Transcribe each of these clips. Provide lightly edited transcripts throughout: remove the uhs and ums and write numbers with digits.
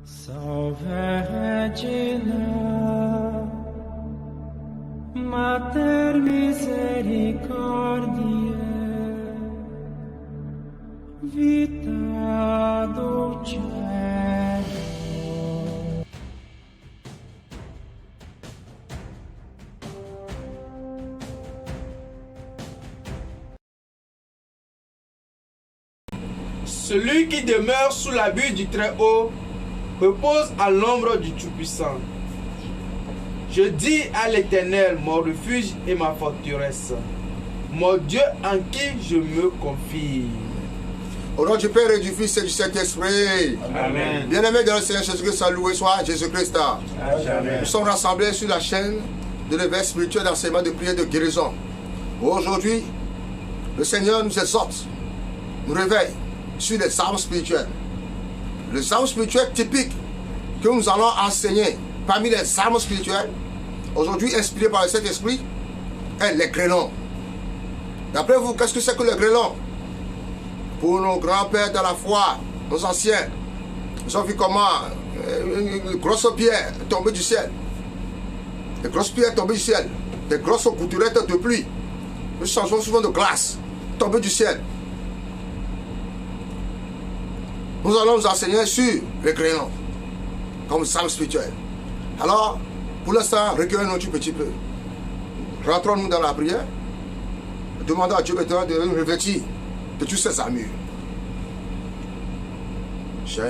Salve Regina, Mater Misericordiae, Vita Dulcedo. Celui qui demeure sous l'abri du Très-Haut repose à l'ombre du Tout-Puissant. Je dis à l'Éternel, mon refuge et ma forteresse, mon Dieu en qui je me confie. Au nom du Père et du Fils et du Saint-Esprit. Amen. Bien-aimés dans le Seigneur Jésus-Christ, loué soit Jésus-Christ. Amen. Nous sommes rassemblés sur la chaîne de l'éveil spirituel d'enseignement de prière de guérison. Aujourd'hui, le Seigneur nous exhorte, nous réveille sur les armes spirituelles. Les armes spirituelles typiques que nous allons enseigner parmi les armes spirituelles, aujourd'hui inspirées par le Saint-Esprit, est les grêlons. D'après vous, qu'est-ce que c'est que le grêlon? Pour nos grands-pères de la foi, nos anciens, ils ont vu comment une grosse pierre tombée du ciel. Des grosses pierres tombées du ciel. Des grosses gouttelettes de pluie. Nous changeons souvent de glace tombées du ciel. Nous allons nous enseigner sur les grêlons, comme arme spirituelle. Alors, pour l'instant, recueillons-nous un petit peu. Rentrons-nous dans la prière. Demandons à Dieu maintenant de nous revêtir de toutes ces armures. J'ai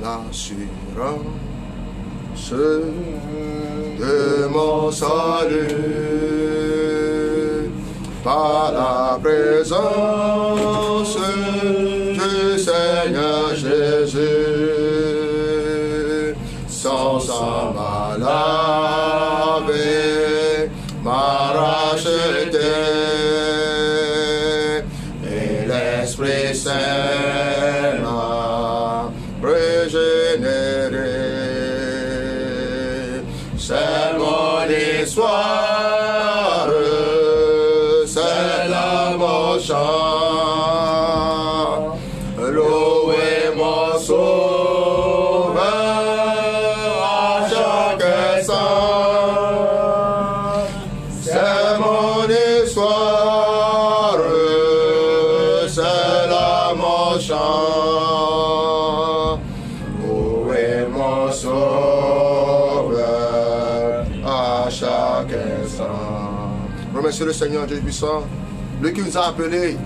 l'assurance de mon salut par la présence du Seigneur Jésus. Sans sa m'a lavé, m'a racheté, et l'Esprit Saint m'a régénéré. C'est mon histoire, c'est là mon chant, louez mon sauveur à chaque instant. C'est mon histoire, c'est là mon chant, louez mon sauveur à chaque instant. Remerciez le Seigneur Dieu puissant, lui qui nous a appelés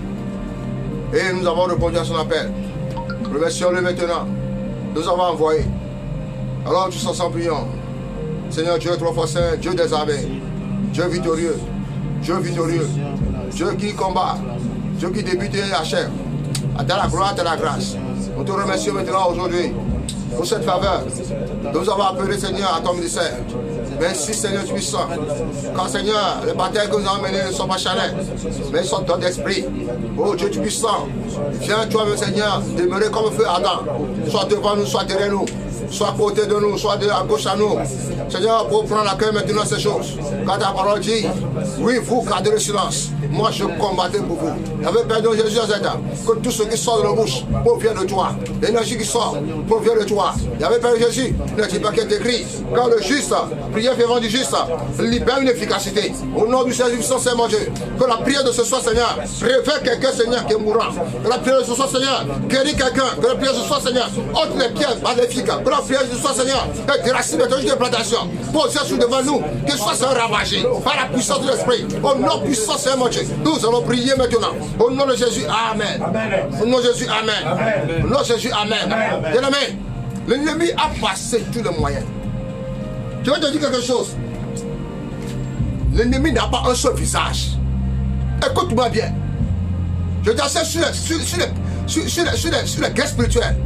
et nous avons répondu à son appel. Remercions-le maintenant. Nous avons envoyé. Alors tous ensemble prions. Seigneur Dieu trois fois saint, Dieu des armées, Dieu victorieux, Dieu victorieux, Dieu qui combat, Dieu qui débute et achève. À ta la gloire, à ta la grâce. Nous te remercions maintenant aujourd'hui pour cette faveur. Nous avons appelé Seigneur à ton ministère. Merci Seigneur puissant. Quand Seigneur, les batailles que nous avons menées ne sont pas charnelles, mais ils sont dans l'esprit. Oh Dieu puissant, viens toi Seigneur, demeurer comme feu ardent. Soit devant nous, soit derrière nous, soit à côté de nous, soit à gauche à nous. Seigneur, pour prendre la cœur maintenant ces choses. Quand ta parole dit, oui, vous gardez le silence. Moi je combattais pour vous. J'avais perdu Jésus à cet âme. Que tout ce qui sort de la bouche provient de toi. L'énergie qui sort provient de toi. J'avais perdu Jésus. Ne dis pas qu'il est écrit. Quand le juste, prière fervente du juste, libère une efficacité. Au nom du Seigneur, c'est mon Dieu. Que la prière de ce soir, Seigneur, réveille quelqu'un, Seigneur, qui est mourant. Que la prière de ce soir, Seigneur, guérit quelqu'un. Que la prière de ce soir, Seigneur, ôte les pierres maléfiques. Que la prière de ce soir, Seigneur, déracine les de plantation. Posez sur devant nous, que ce soit ravagé par la puissance de l'esprit. Au nom puissant, Seigneur, mon Dieu. Nous allons prier maintenant. Au nom de Jésus, Amen. Au nom de Jésus, Amen. Au nom de Jésus, Amen. Bien-aimé, l'ennemi a passé tous les moyens. Je vais te dire quelque chose. L'ennemi n'a pas un seul visage. Écoute-moi bien. Je t'assure sur les guerres spirituelles.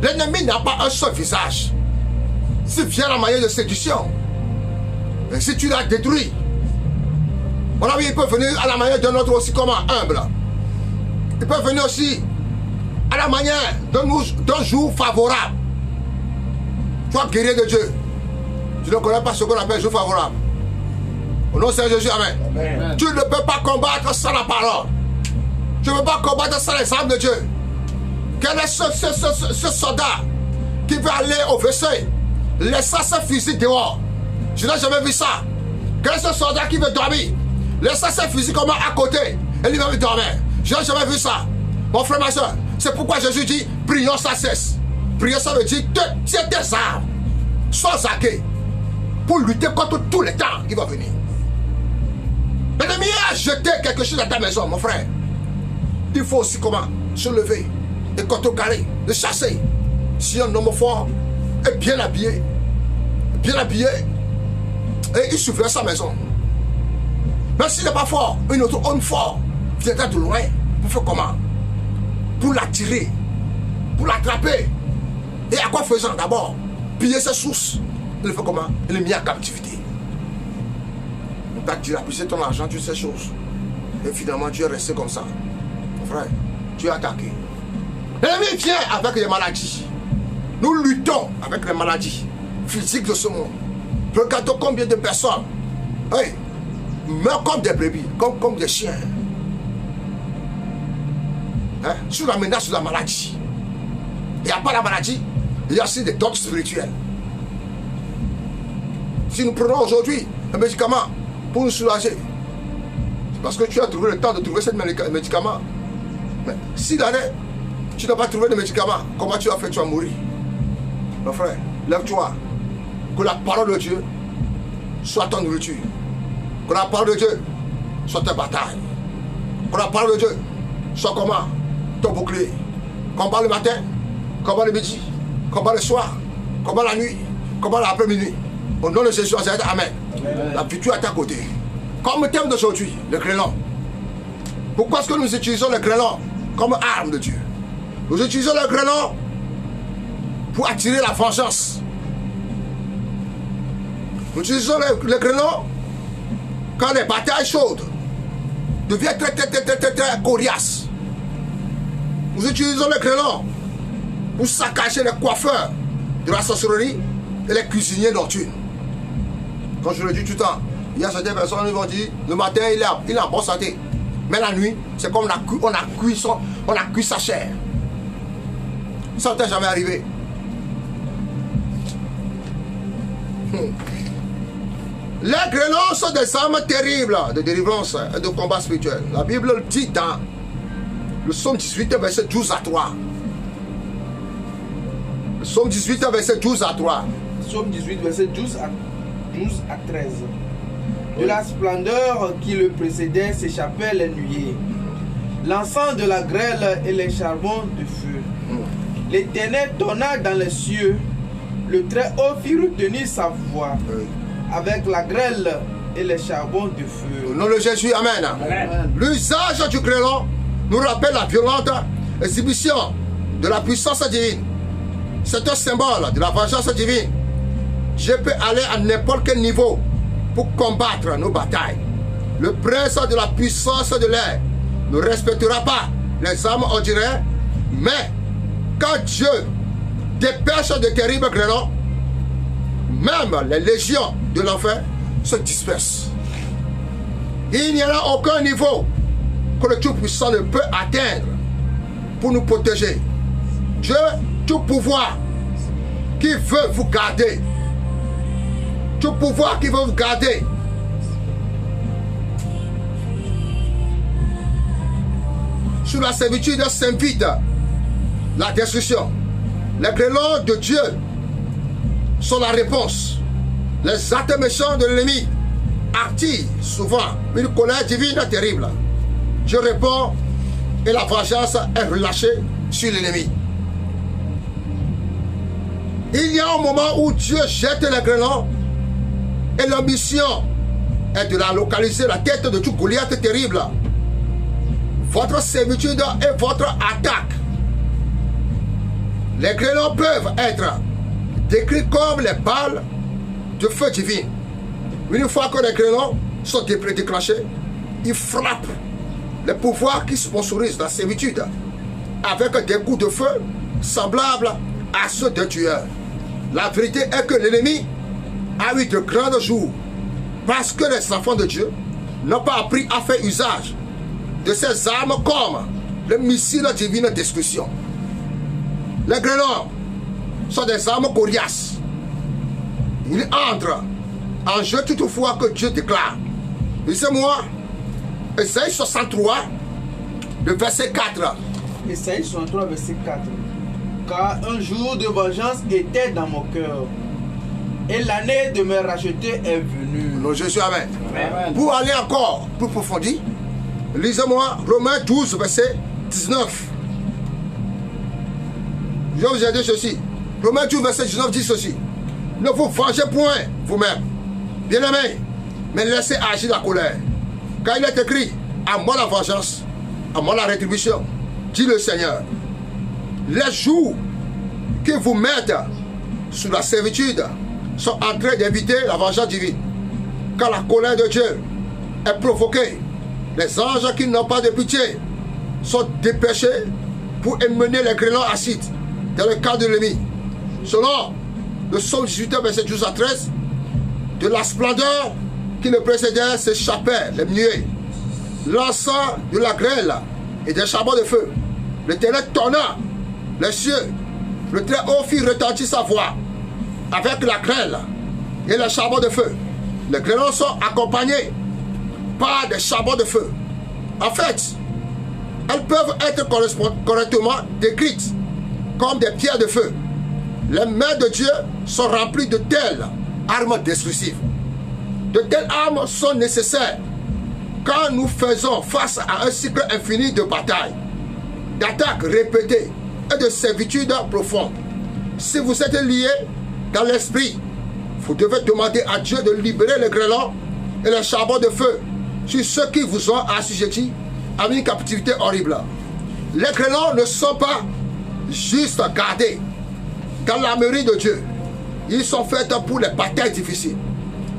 L'ennemi n'a pas un seul visage. S'il vient à la manière de séduction, et si tu l'as détruit, mon ami, il peut venir à la manière d'un autre aussi comme humble. Il peut venir aussi à la manière d'un jour favorable. Toi, guerrier de Dieu, tu ne connais pas ce qu'on appelle jour favorable. Au nom de Jésus, Amen. Amen. Tu ne peux pas combattre sans la parole. Tu ne peux pas combattre sans les armes de Dieu. Quel est ce soldat qui veut aller au WC, laissant ses fusils dehors. Je n'ai jamais vu ça. Quel est ce soldat qui veut dormir, laissant ses fusils comme à côté, et lui va dormir. Je n'ai jamais vu ça. Mon frère, ma soeur, c'est pourquoi Jésus dit, prions sans cesse. Prier, ça veut dire, tiens tes armes, sois zaqué, pour lutter contre tous les temps qui vont venir. L'ennemi a jeté quelque chose dans ta maison, mon frère. Il faut aussi comment se lever et contrecarrer, le chasser. Si un homme fort est bien habillé, et il surveille sa maison. Même s'il n'est pas fort, un autre homme fort viendra de loin pour faire comment? Pour l'attirer, pour l'attraper. Et à quoi faisant d'abord? Piller ses sources. Il fait comment? Il est mis en captivité. On t'a dilapidé ton argent, tu sais ces choses. Et finalement, tu es resté comme ça. Mon frère, tu es attaqué. L'ennemi vient avec les maladies. Nous luttons avec les maladies physiques de ce monde. Regardons combien de personnes meurent comme des brebis, comme des chiens. Hein? Sous la menace de la maladie. Il n'y a pas la maladie, il y a aussi des dons spirituels. Si nous prenons aujourd'hui un médicament pour nous soulager, c'est parce que tu as trouvé le temps de trouver ce médicament. Mais si l'année, tu n'as pas trouvé de médicament, comment tu as fait? Tu vas mourir. Mon frère, lève-toi. Que la parole de Dieu soit ton nourriture. Que la parole de Dieu soit ta bataille. Que la parole de Dieu soit comment? Ton bouclier. Combat le matin, combat le midi, combat le soir, combat la nuit, combat l'après-midi. Au nom de Jésus, amen. La victoire est à côté. Comme thème d'aujourd'hui, le grêlon. Pourquoi est-ce que nous utilisons le grêlon comme arme de Dieu? Nous utilisons le grêlon pour attirer la vengeance. Nous utilisons le grêlon quand les batailles chaudes deviennent très coriaces. Nous utilisons le grêlon pour saccager les coiffeurs de la sorcellerie et les cuisiniers nocturnes. Comme je le dis tout le temps, il y a certaines personnes qui vont dire le matin il est en bonne santé, mais la nuit c'est comme on a cuit sa chair. Ça n'est jamais arrivé. Les grêlons sont des armes terribles de délivrance et de combat spirituel. La Bible le dit dans le psaume 18, verset 12 à 3. Le psaume 18, verset 12 à 3. Psaume 18, verset 12 à 13. De la splendeur qui le précédait s'échappaient les nuées, l'encens de la grêle et les charbons de feu. L'Éternel tonna dans les cieux, le Très-Haut fit retenir sa voix. Avec la grêle et les charbons de feu. Au nom de Jésus, amen. L'usage du grêlon nous rappelle la violente exhibition de la puissance divine. C'est un symbole de la vengeance divine. Dieu peut aller à n'importe quel niveau pour combattre nos batailles. Le prince de la puissance de l'air ne respectera pas les armes ordinaires, mais quand Dieu dépêche de terribles grêlons, même les légions de l'enfer se dispersent. Il n'y en a aucun niveau que le Tout-Puissant ne peut atteindre pour nous protéger. Dieu, tout pouvoir qui veut vous garder. Tout pouvoir qui veut vous garder. Sous la servitude s'invite la destruction. Les grêlons de Dieu sont la réponse. Les actes méchants de l'ennemi attirent souvent une colère divine terrible. Dieu répond et la vengeance est relâchée sur l'ennemi. Il y a un moment où Dieu jette les grêlons et la mission est de la localiser, la tête de tout Goliath terrible. Votre servitude et votre attaque. Les grêlons peuvent être décrits comme les balles de feu divine. Une fois que les grêlons sont déclenchés, ils frappent les pouvoirs qui sponsorisent la servitude avec des coups de feu semblables à ceux d'un tueur. La vérité est que l'ennemi a eu de grands jours parce que les enfants de Dieu n'ont pas appris à faire usage de ces armes comme le missile divin de destruction. Les grêlons sont des armes coriaces. Il entre en jeu toutefois que Dieu déclare. Lisez-moi, Ésaïe 63, le verset 4. Ésaïe 63, verset 4. Car un jour de vengeance était dans mon cœur, et l'année de me racheter est venue. Non, Jésus, amen. Amen. Pour aller encore plus profondi, lisez-moi Romains 12, verset 19. Je vais vous aider ceci. Romains 12, verset 19 dit ceci. Ne vous vengez point vous-même, bien-aimés, mais laissez agir la colère. Car il est écrit, à moi la vengeance, à moi la rétribution, dit le Seigneur. Les jours que vous mettez sous la servitude sont en train d'éviter la vengeance divine. Car la colère de Dieu est provoquée. Les anges qui n'ont pas de pitié sont dépêchés pour emmener les grêlons acides dans le camp de l'ennemi. Selon le psaume 18, verset 12 à 13, de la splendeur qui le précédait s'échappaient les nuées, l'encens de la grêle et des charbons de feu. L'Éternel tonna les cieux, le Très-Haut fit retentir sa voix avec la grêle et les charbons de feu. Les grêlons sont accompagnés par des charbons de feu. En fait, elles peuvent être correctement décrites comme des pierres de feu. Les mains de Dieu sont remplies de telles armes destructives. De telles armes sont nécessaires quand nous faisons face à un cycle infini de batailles, d'attaques répétées et de servitude profonde. Si vous êtes liés dans l'esprit, vous devez demander à Dieu de libérer les grêlons et les charbons de feu sur ceux qui vous ont assujettis à une captivité horrible. Les grêlons ne sont pas juste gardés dans la mairie de Dieu. Ils sont faits pour les batailles difficiles.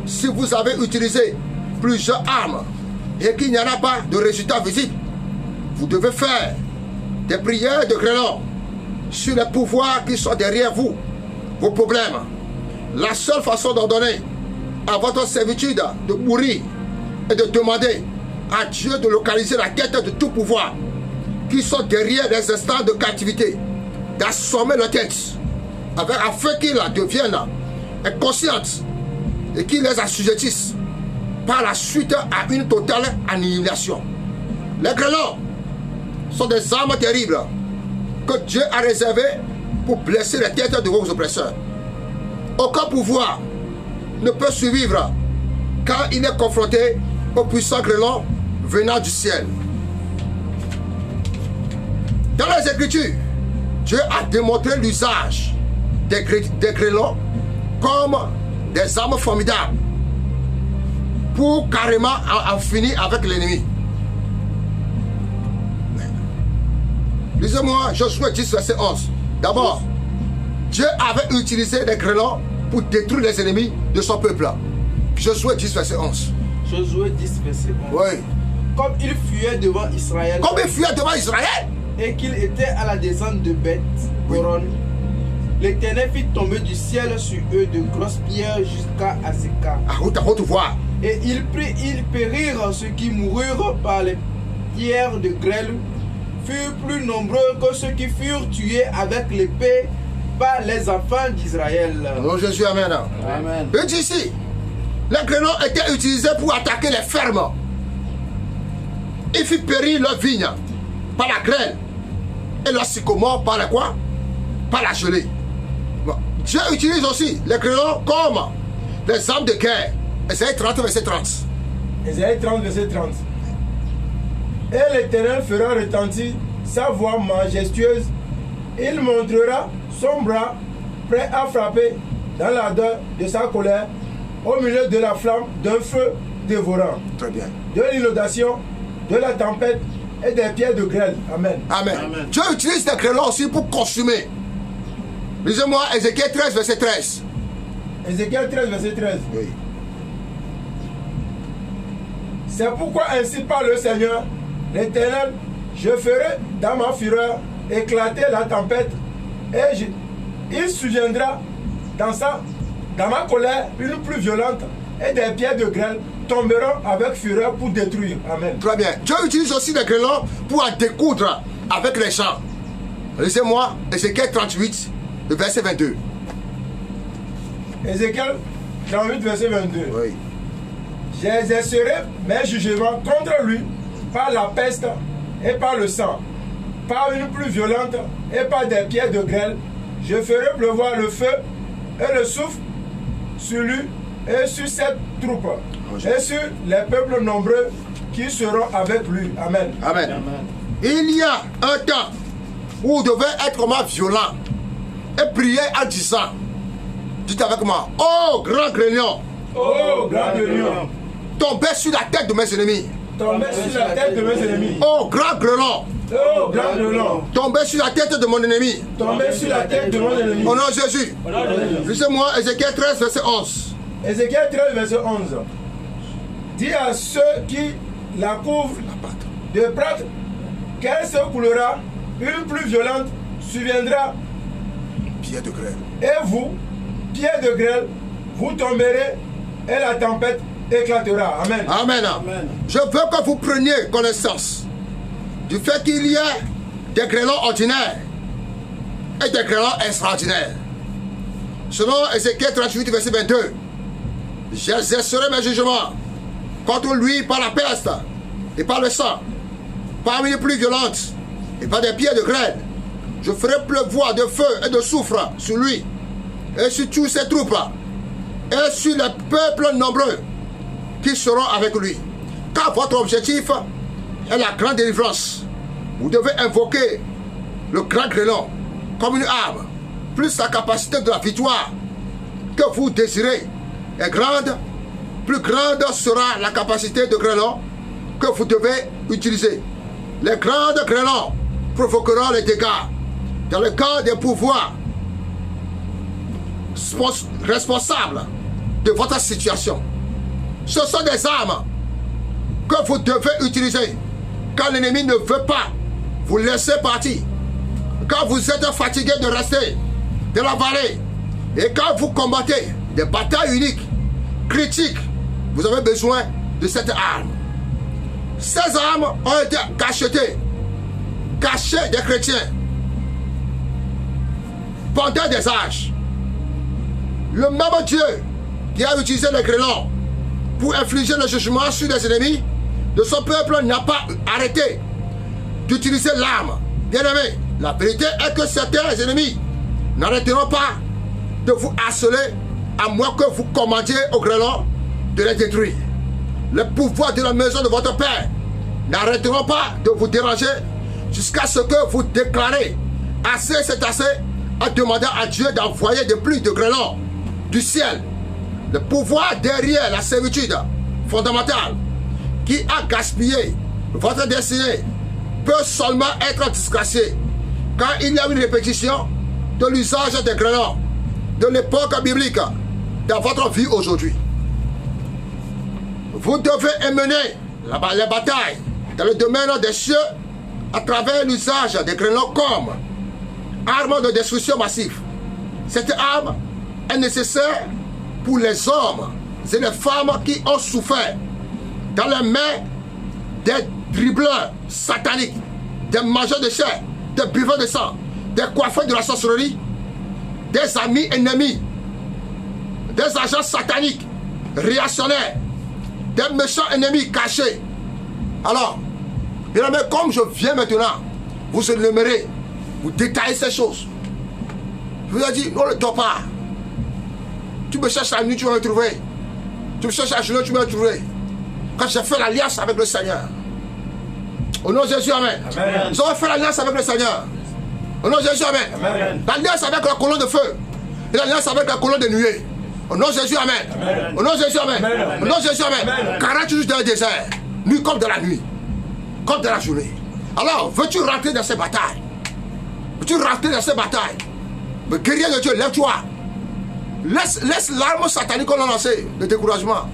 Si vous avez utilisé plusieurs armes et qu'il n'y en a pas de résultat visible, vous devez faire des prières de grêlons sur les pouvoirs qui sont derrière vous, vos problèmes. La seule façon d'ordonner à votre servitude de mourir et de demander à Dieu de localiser la tête de tout pouvoir qui sont derrière les instants de captivité, d'assommer leur tête afin qu'ils deviennent inconscientes et qu'ils les assujettissent par la suite à une totale annihilation. Les grêlons sont des armes terribles que Dieu a réservées pour blesser les têtes de vos oppresseurs. Aucun pouvoir ne peut survivre quand il est confronté aux puissants grêlons venant du ciel. Dans les Écritures, Dieu a démontré l'usage des grêlons comme des armes formidables pour carrément en finir avec l'ennemi. Lisez-moi Josué 10, verset 11. D'abord, Dieu avait utilisé les grêlons pour détruire les ennemis de son peuple. Josué 10, verset 11. Josué 10, verset 11. Oui. Comme il fuyait devant Israël. Comme il fuyait devant Israël. Et qu'il était à la descente de Beth-Horon. Oui. L'Éternel fit tomber du ciel sur eux de grosses pierres jusqu'à Azekah. À haute voix. Et ils périrent ceux qui moururent par les pierres de grêle, furent plus nombreux que ceux qui furent tués avec l'épée par les enfants d'Israël. Oh Jésus, amen. Amen. Et ici, les grêlons étaient utilisés pour attaquer les fermes. Ils firent périr leurs vignes par la grêle et leurs sycomores par la quoi? Par la gelée. Bon. Dieu utilise aussi les grêlons comme les armes de guerre. Ésaïe 30, verset 30. Ésaïe 30, verset 30. Et l'Éternel fera retentir sa voix majestueuse. Il montrera son bras prêt à frapper dans l'ardeur de sa colère au milieu de la flamme d'un feu dévorant. Très bien. De l'inondation, de la tempête et des pierres de grêle. Amen. Amen. Amen. Dieu utilise des grêlons aussi pour consumer. Lisez-moi Ézéchiel 13, verset 13. Ézéchiel 13, verset 13. Oui. C'est pourquoi ainsi parle le Seigneur, l'Éternel, je ferai dans ma fureur éclater la tempête et il surviendra dans ma colère une plus violente et des pierres de grêle tomberont avec fureur pour détruire. Amen. Très bien. Dieu utilise aussi des grêlons pour en découdre avec les champs. Lisez-moi Ézéchiel 38, le verset 22. Ézéchiel 38, verset 22. Oui. J'exercerai mes jugements contre lui par la peste et par le sang, par une pluie violente et par des pierres de grêle. Je ferai pleuvoir le feu et le souffle sur lui et sur cette troupe et sur les peuples nombreux qui seront avec lui. Amen. Amen. Il y a un temps où vous devez être vraiment violent et prier en disant, dites avec moi, oh grand grêlon, Oh, grand lion, tombez sur la tête de mes ennemis. tombez sur la tête de mes ennemis. Oh grand grêlon, Oh, grand lion, tombez sur la tête de mon ennemi. tombez sur la tête de mon ennemi. Au nom de Jésus. Lisez-moi Ézéchiel 13, verset 11. Ézéchiel 13, verset 11. Dis à ceux qui la couvrent de prêtre qu'elle se coulera, une pluie violente surviendra, Pierre de grêle. et vous, pierre de grêle, vous tomberez, et la tempête éclatera. Amen. Amen. Je veux que vous preniez connaissance du fait qu'il y a des grêlons ordinaires et des grêlons extraordinaires. Selon Ézéchiel 38, verset 22, j'exercerai mes jugements contre lui par la peste et par le sang, par une pluie violente et par des pierres de grêle. Je ferai pleuvoir de feu et de soufre sur lui et sur tous ses troupes et sur les peuples nombreux qui seront avec lui. Car votre objectif est la grande délivrance. Vous devez invoquer le grand grêlon comme une arme, plus la capacité de la victoire que vous désirez est grande, plus grande sera la capacité de grêlon que vous devez utiliser. Les grandes grêlons provoqueront les dégâts dans le cas des pouvoirs responsables de votre situation. Ce sont des armes que vous devez utiliser quand l'ennemi ne veut pas vous laisser partir, quand vous êtes fatigué de rester dans la vallée et quand vous combattez des batailles uniques, critiques, vous avez besoin de cette arme. Ces armes ont été cachées des chrétiens pendant des âges. Le même Dieu qui a utilisé les grêlons pour infliger le jugement sur les ennemis de son peuple n'a pas arrêté d'utiliser l'arme. Bien-aimés, la vérité est que certains ennemis n'arrêteront pas de vous harceler à moins que vous commandiez aux grêlons de les détruire. Les pouvoirs de la maison de votre Père n'arrêteront pas de vous déranger jusqu'à ce que vous déclarez assez c'est assez en demandant à Dieu d'envoyer des pluies de grêlons du ciel. Le pouvoir derrière la servitude fondamentale qui a gaspillé votre destinée peut seulement être disgracié quand il y a une répétition de l'usage des grêlons de l'époque biblique dans votre vie aujourd'hui. Vous devez mener les batailles dans le domaine des cieux à travers l'usage des grêlons comme arme de destruction massive. Cette arme est nécessaire pour les hommes et les femmes qui ont souffert dans les mains des dribbleurs sataniques, des mangeurs de chair, des buveurs de sang, des coiffeurs de la sorcellerie, des amis ennemis, des agents sataniques, réactionnaires, des méchants ennemis cachés. Alors, bien aimé, comme je viens maintenant, vous énumérez, vous détaillez ces choses. Je vous ai dit, ne le dors pas. Tu me cherches à la nuit, tu vas me trouver. Tu me cherches à la journée, tu vas me trouver. Quand j'ai fait l'alliance avec le Seigneur. Au nom de Jésus, amen. Amen. Nous avons fait l'alliance avec le Seigneur. Au nom de Jésus, amen. Amen. L'alliance avec la colonne de feu. Et l'alliance avec la colonne de nuée. Au nom de Jésus, amen. Amen. Au nom de Jésus, amen. Amen. Au nom de Jésus, amen. 40 jours dans le désert. Nuit comme de la nuit. Comme de la journée. Alors, veux-tu rentrer dans ces batailles? Veux-tu rentrer dans ces batailles? Mais guerrier de Dieu, lève-toi. Laisse l'arme satanique qu'on a lancée, le découragement.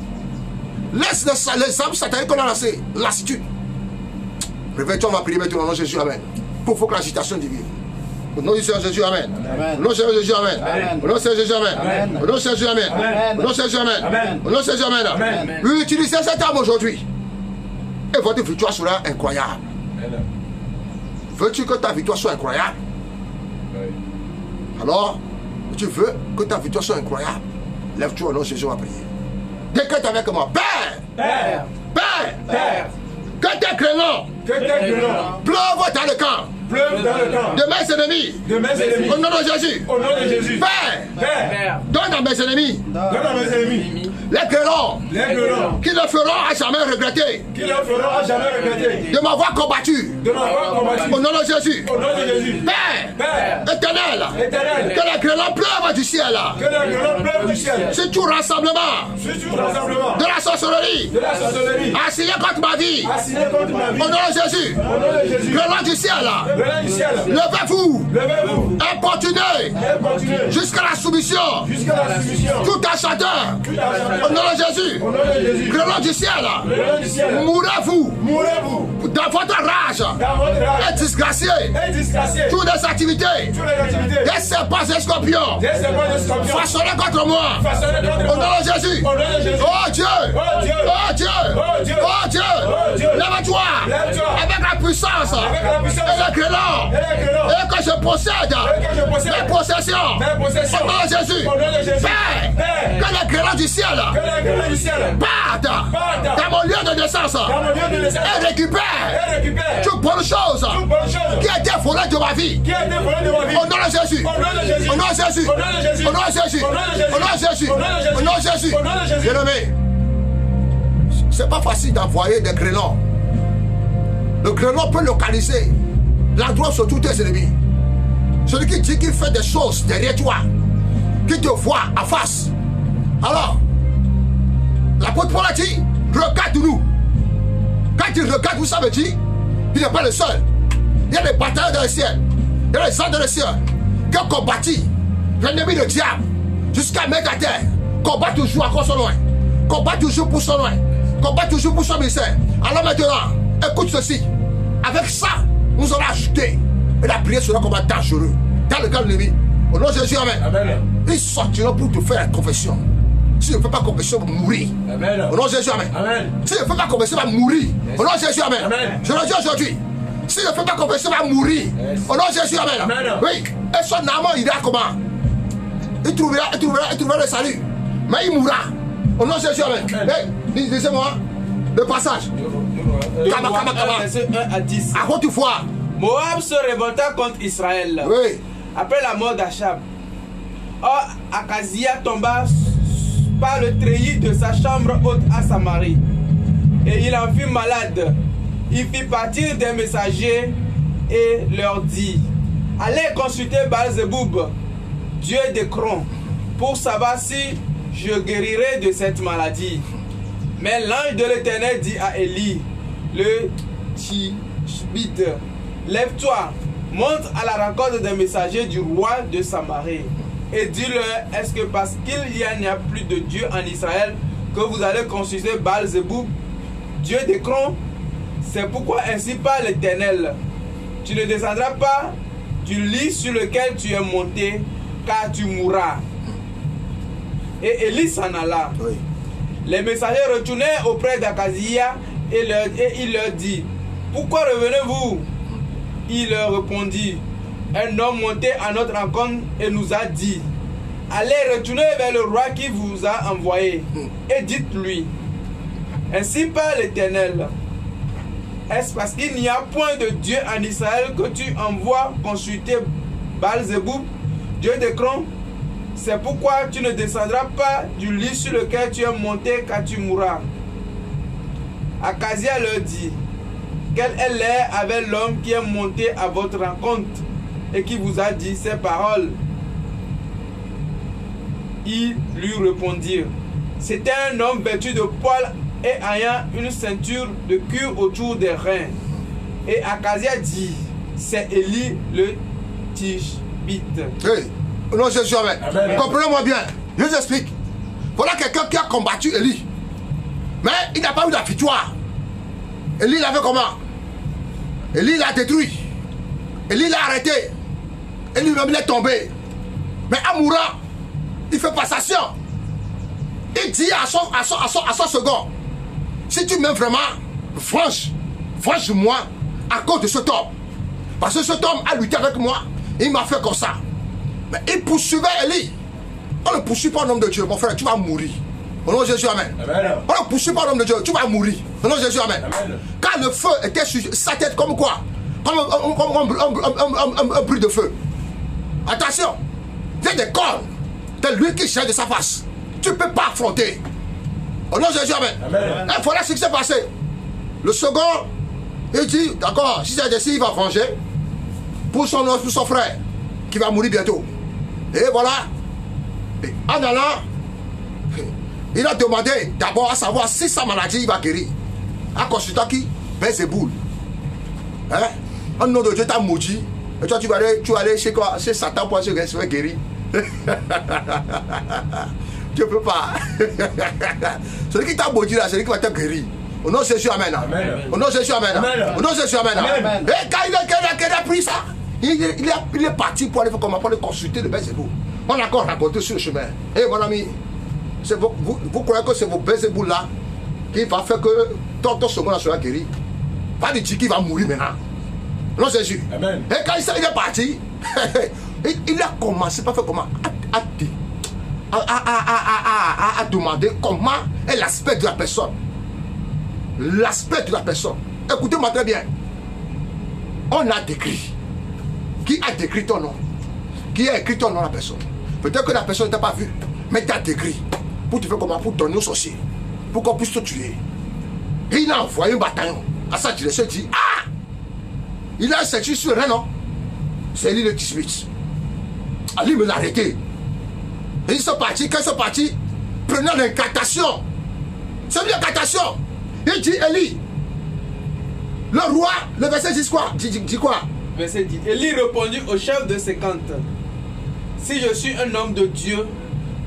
Laisse les armes sataniques qu'on a lancées, lassitude. Réveille-toi, on va prier maintenant au nom de Jésus, amen. Pour que l'agitation divine. Au nom du Seigneur Jésus, amen. Au nom du Seigneur Jésus, amen. Au nom du Seigneur Jésus, amen. Au nom du Seigneur Jésus, amen. Au nom du Seigneur Jésus, amen. Au nom du Seigneur Jésus, amen. Utilisez cette arme aujourd'hui. Et votre victoire sera incroyable. Veux-tu que ta victoire soit incroyable? Alors, tu veux que ta victoire soit incroyable, lève-toi au nom de Jésus, on va prier. Décrète avec moi, Père, Père, Père, Père, que tes créneaux que tes grenons pleuvent dans le camp pleuvent dans le camp de mes ennemis. de mes ennemis. Au nom de Jésus. Au nom de Jésus. Père, Père, donne à mes ennemis donne à mes ennemis les créneaux les grenons qui ne feront à jamais regretter qui ne feront à jamais regretter de m'avoir combattu. de m'avoir combattu. Au nom de Jésus. Au nom de Jésus. Père, Père, éternel, éternel, que les créneaux pleuvent du ciel que les grenons pleuvent du ciel. sur tout rassemblement Sur tout rassemblement de la sorcellerie de la sorcellerie assigné contre ma vie. assigné contre ma vie. Au nom de Jésus. Au nom de Jésus. Créneaux du ciel, Grenons du ciel. levez-vous, Levez-vous importunez et continuez jusqu'à la soumission. jusqu'à la soumission. Tout achateur, Tout à au nom de Jésus. Au nom de Jésus. Créneaux du ciel, Grenons du ciel. mourrez-vous Mourrez-vous dans votre rage dans votre et rage disgracié. et disgracié. Toutes les activités Toutes les activités des serpents et scorpions des serpents de scorpions façonnés contre moi. façonnés contre Au nom moi. de Jésus. Au nom de Jésus. Oh Dieu. Oh Dieu. Oh Dieu. Oh Dieu. Oh Dieu. Oh Dieu. Lève-toi. Lève-toi. Avec la puissance. Avec la puissance. Et le créneau. Et les grenons Et que je possède. et que je possède Mes possessions. mes possessions. Au nom de Jésus. Au nom de Jésus. Père. Père. Que les créneaux du ciel Que les grenons du ciel partent Partent. dans mon lieu de naissance. dans mon lieu de naissance Et récupèrent et récupère toute bonne chose toute bonne chose qui a été volée de ma vie. qui a été volée de ma vie. Au nom de Jésus. Au nom de Jésus. Au nom de Jésus. Au nom de Jésus. Au nom de Jésus. Au nom de Jésus. Au nom de Jésus. Au nom de Jésus. Au nom de Jésus. Au nom de Jésus. Bien-aimé, c'est pas facile d'envoyer des créneaux. Le créneau peut localiser l'endroit sur tous tes ennemis. Celui qui dit qu'il fait des choses derrière toi, qui te voit en face. Alors, l'apôtre Paul a dit, regarde-nous. Quand il regarde, vous savez dire, il n'est pas le seul. Il y a des batailles dans le ciel. Il y a des anges dans le ciel qui ont combattu l'ennemi du diable jusqu'à mettre à terre. Combat toujours encore son loin. Combat toujours pour son loin. Combat toujours pour son ministère. Alors maintenant, écoute ceci. Avec ça, nous allons ajouter. Et la prière sera comme un dangereux. Dans le cas de l'ennemi. Au nom de Jésus, amen. Amen. Ils sortiront pour te faire la confession. Si tu ne fais pas confession, tu vas mourir. Amen. Au nom de Jésus, amen. Amen. Si tu ne fais pas confession, tu vas mourir. Au nom de Jésus, amen. Amen. Je le dis aujourd'hui. Si tu ne fais pas confession, tu vas mourir. Au nom de Jésus, amen. Amen. Oui. Et son amant ira comment? Il trouvera le salut. Mais il mourra. Au nom de Jésus, amen. Hey, lisez-moi le passage. Kama. Verset 1 à 10. À haute fois. Moab se révolta contre Israël Oui. après la mort d'Achab. Or, Akazia tomba par le treillis de sa chambre haute à Samarie. Et il en fut malade. Il fit partir des messagers et leur dit: allez consulter Baal-Zéboub, dieu d'Écron, pour savoir si je guérirai de cette maladie. Mais l'ange de l'Éternel dit à Élie, le Tishbite: lève-toi, monte à la rencontre des messagers du roi de Samarie et dis-leur: est-ce que parce qu'il n'y a plus de Dieu en Israël que vous allez consulter Baal-Zéboub, dieu d'Écron? C'est pourquoi ainsi parle l'Éternel: tu ne descendras pas du lit sur lequel tu es monté, car tu mourras. Et Élie s'en alla. Oui. Les messagers retournèrent auprès d'Akazia et il leur dit: pourquoi revenez-vous? Il leur répondit: un homme monté à notre rencontre et nous a dit: allez retourner vers le roi qui vous a envoyé et dites-lui: ainsi parle l'Éternel, est-ce parce qu'il n'y a point de Dieu en Israël que tu envoies consulter Baal-Zéboub, dieu d'Écron? C'est pourquoi tu ne descendras pas du lit sur lequel tu es monté, car tu mourras. Akazia leur dit: quel est l'air avec l'homme qui est monté à votre rencontre et qui vous a dit ces paroles? Ils lui répondirent: c'était un homme vêtu de poils et ayant une ceinture de cuir autour des reins. Et Akazia dit: c'est Élie le Tishbite. Hey. Au nom de Jésus, amen. Amen. Comprenez-moi bien. Je vous explique. Voilà quelqu'un qui a combattu Élie. Mais il n'a pas eu la victoire. Élie l'avait comment? Élie l'a détruit. Élie l'a arrêté. Et lui-même il est tombé. Mais en mourant, il fait passation. Il dit à son second: si tu m'aimes vraiment, franche-moi à cause de cet homme. Parce que cet homme a lutté avec moi. Il m'a fait comme ça. Mais il poursuivait Élie. On ne poursuit pas un homme de Dieu, mon frère, tu vas mourir. Au nom de Jésus, amen. Amen. On ne poursuit pas un homme de Dieu, tu vas mourir. Au nom de Jésus, amen. Amen. Quand le feu était sur sa tête, comme quoi? Comme un bruit de feu. Attention, il y a des cornes de l'huile qui cherche de sa face. Tu ne peux pas affronter. Au nom de Jésus, amen. Amen. Il voilà ce qui s'est passé. Le second, il dit, d'accord, si c'est ainsi, il va venger pour son frère qui va mourir bientôt. Et voilà. Et en allant, il a demandé d'abord à savoir si sa maladie il va guérir. En consultant qui? Belzéboul. Hein? En nom de Dieu, t'as maudit. Et toi, tu vas aller chez quoi? Chez Satan pour se faire guérir. Tu ne peux pas. Celui qui t'a maudit là, c'est lui qui va te guérir. Au nom de Jésus, amen. Au nom de Jésus, amen. Au nom de Jésus, amen. Et quand il a pris ça, il est parti pour aller consulter le Belzéboul. On a encore raconté sur le chemin. Et mon ami, vous croyez que c'est vos Belzéboul là qui va faire que ton second sera guéri? Pas de dire qu'il va mourir maintenant. Non, Jésus. Amen. Et quand il est parti, il a commencé par faire comment? À demander comment est l'aspect de la personne. L'aspect de la personne. Écoutez-moi très bien. On a décrit. Qui a décrit ton nom? Qui a écrit ton nom à la personne? Peut-être que la personne ne t'a pas vu, mais tu as décrit. Pour te faire comment? Pour donner au sorcier. Pour qu'on puisse te tuer. Et il a envoyé un bataillon à sa direction. Il dit, ah! Il a un ceinture sur le non? C'est lui le Tisbit. Ali me l'a arrêté. Et ils sont partis. Quand ils sont partis, prenant l'incantation. C'est l'incantation. Il dit, Élie, le roi, le verset dit quoi? Dit quoi? Verset 10. Élie répondit au chef de 50. Si je suis un homme de Dieu,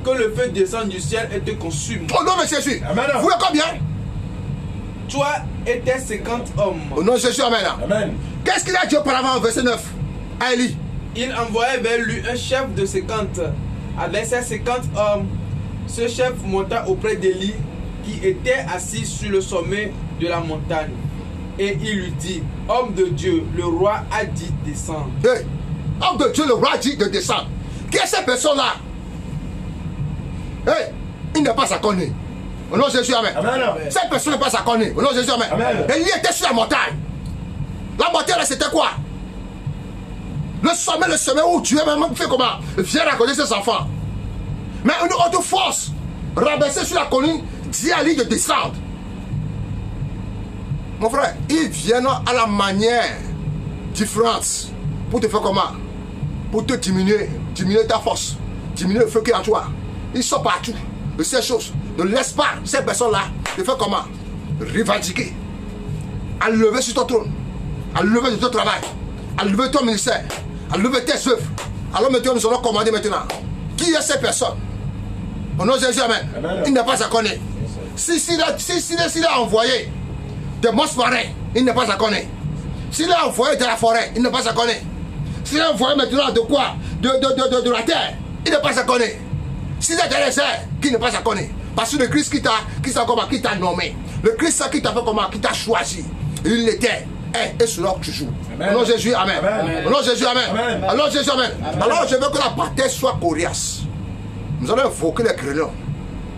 que le feu descende du ciel et te consume. Au nom de Jésus. Amen. Vous voyez combien? Toi et tes 50 hommes. Au nom de Jésus, amen. Amen. Qu'est-ce qu'il a dit auparavant, verset 9 à Élie? Il envoyait vers lui un chef de 50. Avec ses 50 hommes, ce chef monta auprès d'Élie, qui était assis sur le sommet de la montagne. Et il lui dit, homme de Dieu, le roi a dit descendre. Hey, homme de Dieu, le roi dit de descendre. Qui est cette personne-là? Hey, il n'est pas à connaître. Au nom de Jésus, amen. Amen. Cette personne n'est pas à connaître. Au nom de Jésus, amen. Amen. Élie était sur la montagne. La montagne, là, c'était quoi? Le sommet où Dieu même fait comment? Vient raconter ses enfants. Mais une autre force, rabaissée sur la colline, dit à lui de descendre. Mon frère, ils viennent à la manière différente pour te faire comment? Pour te diminuer ta force, diminuer le feu qui est en toi. Ils sont partout de ces choses. Ne laisse pas ces personnes-là te faire comment? Revendiquer, à lever sur ton trône, à lever de ton travail, à lever ton ministère, à lever tes œuvres. Alors maintenant, nous allons commander maintenant. Qui est cette personne? Au nom de Jésus, amen. Amen. Il n'est pas à connaître. S'il a envoyé des monstres marins, il n'est pas à connaître. S'il a envoyé de la forêt, il n'est pas à connaître. S'il a envoyé maintenant de quoi? De la terre, il n'est pas à connaître. S'il est dans les airs, qui n'est pas à connaître. Parce que le Christ qui t'a nommé, le Christ qui t'a fait comment? Qui t'a choisi, il l'était. Et sera toujours. Au nom de Jésus, amen. Au nom de Jésus, amen. Amen. Au nom de Jésus, amen. Alors je veux que la bataille soit coriace. Nous allons invoquer les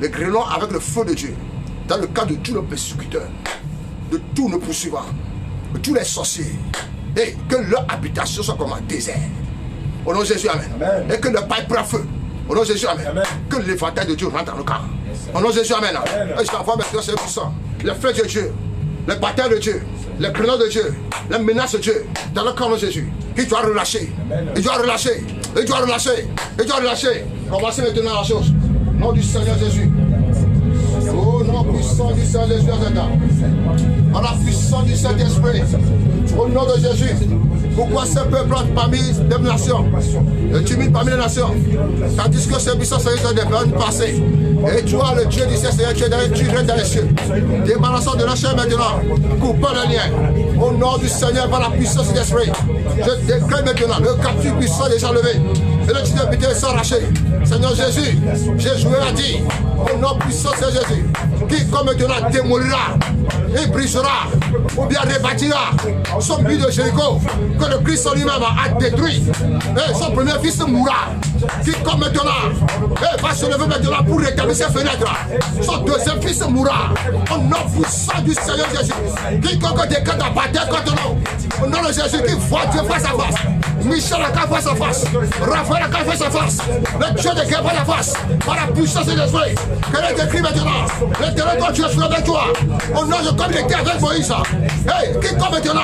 grêlons avec le feu de Dieu, dans le cas de tous nos persécuteurs, de tous nos poursuivants, de tous les sorciers, et que leur habitation soit comme un désert. Au nom de Jésus, amen. Amen. Et que le paille prend feu. Au nom de Jésus, amen. Amen. Que l'éventail de Dieu rentre dans le camp. Au nom de Jésus, amen. Amen. Et je t'envoie maintenant, c'est puissant. Les flèches de Dieu, les batailles de Dieu, les grêlons de Dieu, les menaces de Dieu, dans le camp de Jésus. Il doit relâcher. Amen. Il doit relâcher. Il doit relâcher. Il doit relâcher. Commencez maintenant la chose. Au nom du Seigneur Jésus. Au nom puissant du Seigneur Jésus. Par la puissance du Saint-Esprit. Au nom de Jésus. Pourquoi ce peuple parmi les nations, le timide parmi les nations, tandis que ces puissants sont des périodes passées. Et toi, le Dieu du Seigneur, tu es dans les cieux. Débarrassons de la chair maintenant, coupons le lien. Au nom du Seigneur, par la puissance de l'Esprit, je déclare maintenant le captif puissant déjà levé. Et le titre de pitié est arraché. Seigneur Jésus, Jésus a dit, au nom puissant de Jésus, qui comme maintenant démolira et brisera, ou bien rebâtira son but de Jéricho, que le Christ en lui-même a détruit. Et son premier fils mourra. Qui comme maintenant va se lever maintenant pour rétablir ses fenêtres. Son deuxième fils mourra. Au nom puissant du Seigneur Jésus. Quiconque décrète à bataille contre nous. Au nom de Jésus qui voit Dieu face à face. Michel a qu'à face à face. Raphaël a qu'à face à face. Le Dieu de guerre face à face. Par la puissance de l'esprit. Que est écrit maintenant. L'éternel ton Dieu soit avec toi. Au nom de comme il était avec Moïse. Hey, quiconque maintenant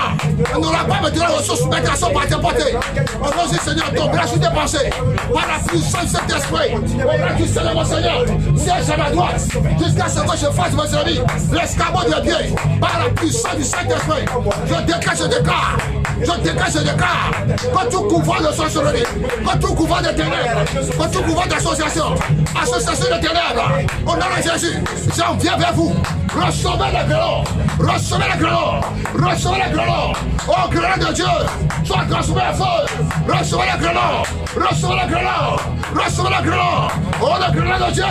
n'aura pas maintenant les ressources mettre à son bâtiment porté. Au nom du Seigneur, ton bras sous tes pensées. Par la puissance de cet esprit. Au nom du Seigneur, mon Seigneur. Siège à ma droite. Jusqu'à ce que je fasse, mon ami, l'escabeau de pied. Par la puissance du Saint-Esprit. Je déclare, je déclare. Je déclare, je déclare. Quand tout couvent de sorcellerie. Quand tout couvent de ténèbres. Quand tout couvent d'association. Association de ténèbres. Au nom de Jésus. J'en viens vers vous. Recevez les grenons. Recevez les grenons. Recevez les grenons. Oh, grenons de Dieu. Sois transformé à feu. Recevez les grenons. Recevez les grenons. Recevez les grenons. Oh, les grenons de Dieu.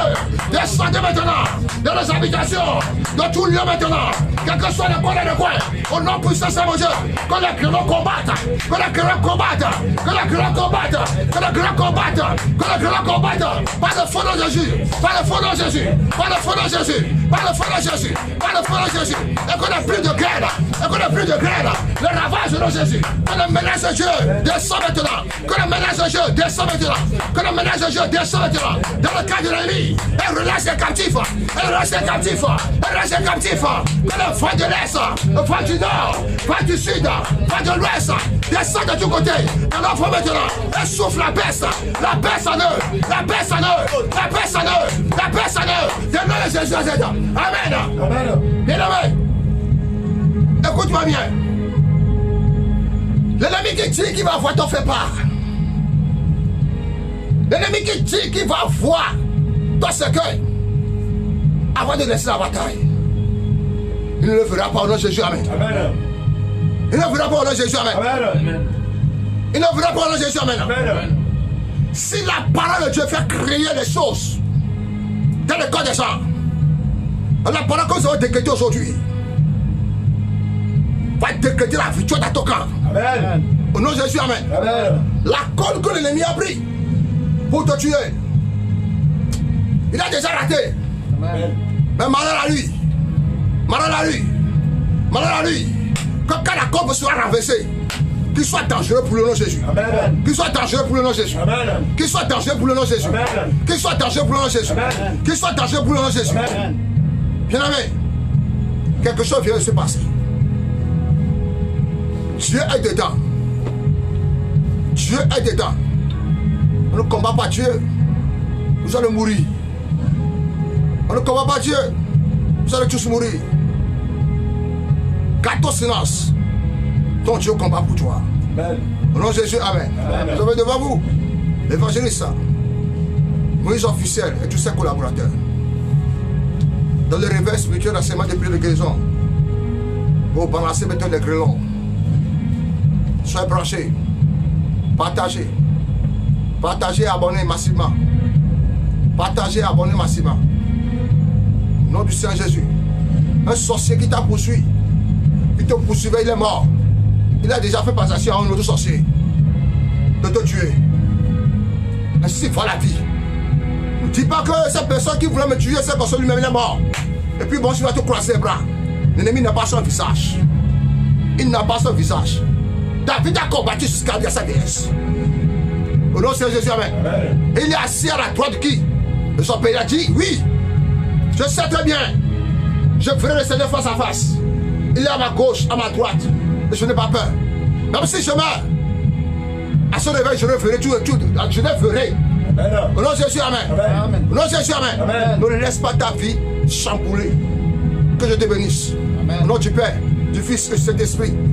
Descendez maintenant dans les habitations. Dans tout lieu maintenant. Quel que soit le coin et le coin. Au nom puissant de mon Dieu. Que les grenons combattent. Que les grenons combattent. Que les grenons combattent. Que les grenons combattent. Que les grenons combattent. Par le feu de Jésus. Par le feu de Jésus. Par le feu de Jésus. Par le feu de Jésus. Par le feu de Jésus. Et qu'on n'ait plus de guerre. Et qu'on n'ait plus de guerre. Le ravage de Jésus. Que le ménage de Dieu descend maintenant. Que le ménage de Dieu descend maintenant. Que le ménage de Dieu descend maintenant. Dans le cadre de l'ennemi. Et relâche les captifs. Et relâche les captifs. Et relâche les captifs. Que le vent de l'Est, le vent du Nord, le vent du Sud, le vent de l'Ouest descend de tous côtés. Et l'offre maintenant. Et souffle la peste. La peste en eux. La peste en eux. La peste en eux. La peste en eux. Des noms de Jésus. Amen. Bien-aimé. Écoute-moi bien. L'ennemi qui dit qu'il va voir t'en fait part. L'ennemi qui dit qu'il va voir ton cercueil avant de laisser la bataille. Il ne le fera pas au nom de Jésus. Amen. Amen. Il ne le fera pas au nom de Jésus. Amen. Amen. Il ne le fera pas au nom de Jésus. Amen. Amen. Si la parole de Dieu fait créer les choses dans le corps des gens, la parole que nous avons décrétée aujourd'hui va décréter la victoire dans ton camp. Amen. Au nom de Jésus, amen. Amen. La corde que l'ennemi a pris pour te tuer, il a déjà raté. Amen. Mais malheur à lui. Malheur à lui. Malheur à lui. Que quand la corde sera renversée, qu'il soit dangereux pour le nom de Jésus. Amen. Qu'il soit dangereux pour le nom de Jésus. Amen. Qu'il soit dangereux pour le nom de Jésus. Amen. Qu'il soit dangereux pour le nom de Jésus. Amen. Qu'il soit dangereux pour le nom de Jésus. Amen. Bien-aimé, quelque chose vient de se passer. Dieu est dedans. Dieu est dedans. On ne combat pas Dieu. Nous allons mourir. On ne combat pas Dieu. Nous allons tous mourir. Garde ton silence. Ton Dieu combat pour toi. Amen. Au nom de Jésus, amen. Amen. Vous avez devant vous l'évangéliste, Moïse officiel et tous ses collaborateurs. Dans le réveil spirituel, l'enseignement des prières de guérison. Pour balancer maintenant les grêlons. Soyez branchés. Partagez. Partagez et abonnez massivement. Partagez et abonnez massivement. Au nom du Seigneur Jésus. Un sorcier qui t'a poursuivi. Il te poursuivait, il est mort. Il a déjà fait passation à un autre sorcier de te tuer. Ainsi va la vie. Ne dis pas que cette personne qui voulait me tuer, cette personne lui-même il est mort. Et puis bon, tu vas te croiser les bras. L'ennemi n'a pas son visage. Il n'a pas son visage. David a combattu jusqu'à lui à sa déesse. Au nom de Jésus, amen. Amen. Il est assis à la droite de qui? De son père. Il a dit, oui, je sais très bien. Je ferai le Seigneur face à face. Il est à ma gauche, à ma droite. Et je n'ai pas peur. Même si je meurs, à son réveil, je le ferai tout. Je le ferai. Amen. Au nom de Jésus, amen. Amen. Au nom de Jésus, amen. Amen. Ne laisse pas ta vie chamboulée. Que je te bénisse. Au nom du Père, du Fils et du Saint-Esprit.